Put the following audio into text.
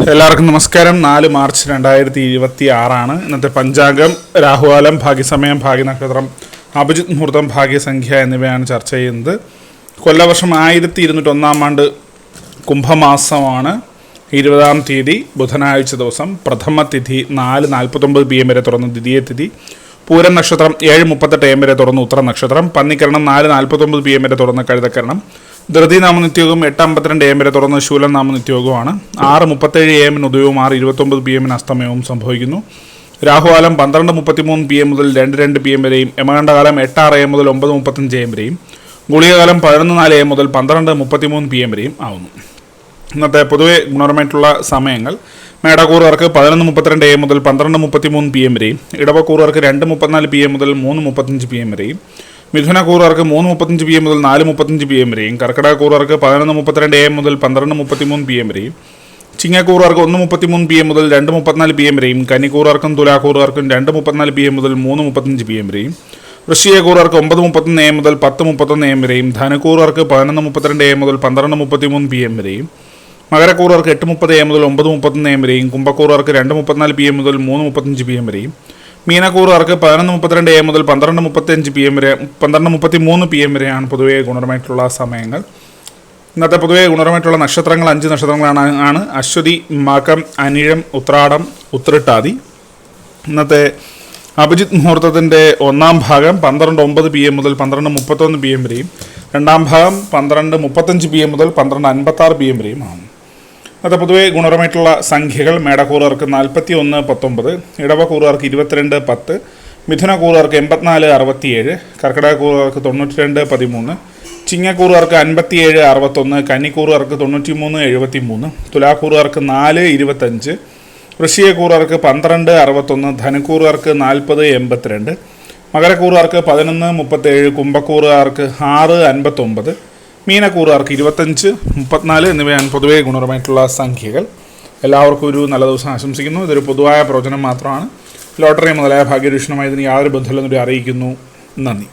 എല്ലാവർക്കും നമസ്കാരം. 4 മാർച്ച് 2026 ഇന്നത്തെ പഞ്ചാംഗം. രാഹുകാലം, ഭാഗ്യസമയം, ഭാഗ്യനക്ഷത്രം, അഭിജിത് മുഹൂർത്തം, ഭാഗ്യസംഖ്യ എന്നിവയാണ് ചർച്ച ചെയ്യുന്നത്. കൊല്ലവർഷം 1201 ആണ്ട് കുംഭമാസമാണ്. 20-ാം തീയതി ബുധനാഴ്ച ദിവസം. പ്രഥമ തിഥി 4:49 PM വരെ തുറന്ന് ദ്വിതീയ തിഥി. പൂരം നക്ഷത്രം 7:38 AM വരെ തുറന്ന് ഉത്തര നക്ഷത്രം. പന്നിക്കരണം 4:49 PM വരെ തുറന്ന് കഴുതക്കരണം. ധൃതി നാമനിത്യയോഗം 8:52 AM വരെ തുറന്ന് ശൂലം നാമനിത്യയോഗമാണ്. 6:37 AM ഉദയവും 6:29 PM അസ്തമയവും സംഭവിക്കുന്നു. രാഹുകാലം 12:33 PM മുതൽ 2:02 PM വരെയും യമകണ്ഠകാലം 8:06 AM മുതൽ 9:35 AM വരെയും ഗുളികകാലം 11:04 AM മുതൽ 12:33 PM വരെയും ആവുന്നു. ഇന്നത്തെ പൊതുവെ ഗുണപരമായിട്ടുള്ള സമയങ്ങൾ: മേടക്കൂറുകാർക്ക് 11:32 AM മുതൽ 12:33 PM വരെയും, ഇടവക്കൂറുകാർക്ക് 2:34 PM മുതൽ 3:35 PM വരെയും, മിഥുനക്കൂറുകാർക്ക് 3:35 PM മുതൽ 4:35 PM വരെയും, കർക്കിടകക്കൂറുകാർക്ക് 11:32 AM മുതൽ 12:33 PM വരെയും, ചിങ്ങക്കൂറുകാർക്ക് 1:33 PM മുതൽ 2:34 PM വരെയും, കന്നിക്കൂറുകാർക്കും തുലാക്കൂറുകാർക്കും 2:34 PM മുതൽ 3:35 PM വരെയും, വൃശ്ചികക്കൂറുകാർക്ക് 9:31 AM മുതൽ 10:31 AM വരെയും, ധനുക്കൂറുകാർക്ക് 11:32 AM മുതൽ 12:33 PM വരെയും, മകരക്കൂറുകാർക്ക് 8:30 AM മുതൽ 9:31 AM വരെയും, കുംഭക്കൂറുകാർക്ക് 2:34 PM മുതൽ 3:35 PM വരെയും, മീനക്കൂറുകാർക്ക് 11:32 AM മുതൽ 12:35 PM വരെ 12:33 PM വരെയാണ് പൊതുവെ ഗുണപരമായിട്ടുള്ള സമയങ്ങൾ. ഇന്നത്തെ പൊതുവെ ഗുണപരമായിട്ടുള്ള നക്ഷത്രങ്ങൾ 5 നക്ഷത്രങ്ങളാണ്: അശ്വതി, മകം, അനിഴം, ഉത്രാടം, ഉത്രട്ടാതി. ഇന്നത്തെ അഭിജിത് മുഹൂർത്തത്തിൻ്റെ 1-ാം ഭാഗം 12:09 PM മുതൽ 12:31 PM വരെയും, 2-ാം ഭാഗം 12:35 PM മുതൽ 12:56 PM വരെയും ആണ്. അത് പൊതുവെ ഗുണപരമായിട്ടുള്ള സംഖ്യകൾ: മേടക്കൂറുകാർക്ക് 41-19, ഇടവക്കൂറുകാർക്ക് 22-10, മിഥുനക്കൂറുകാർക്ക് 84-67, കർക്കിടകക്കൂറുകാർക്ക് 92-13, ചിങ്ങക്കൂറുകാർക്ക് 57-61, കന്നിക്കൂറുകാർക്ക് 93-73, തുലാക്കൂറുകാർക്ക് 4-25, വൃശ്ചികക്കൂറുകാർക്ക് 12-61, ധനുക്കൂറുകാർക്ക് 40-82, മകരക്കൂറുകാർക്ക് 11-37, കുംഭക്കൂറുകാർക്ക് 6-59, മീനക്കൂറുകാർക്ക് 25-34 എന്നിവയാണ് പൊതുവെ ഗുണപരമായിട്ടുള്ള സംഖ്യകൾ. എല്ലാവർക്കും ഒരു നല്ല ദിവസം ആശംസിക്കുന്നു. ഇതൊരു പൊതുവായ പ്രവചനം മാത്രമാണ്. ലോട്ടറി മുതലായ ഭാഗ്യരൂക്ഷണമായി ഇതിന് യാതൊരു ബന്ധമില്ലെന്നൊരു അറിയിക്കുന്നു. നന്ദി.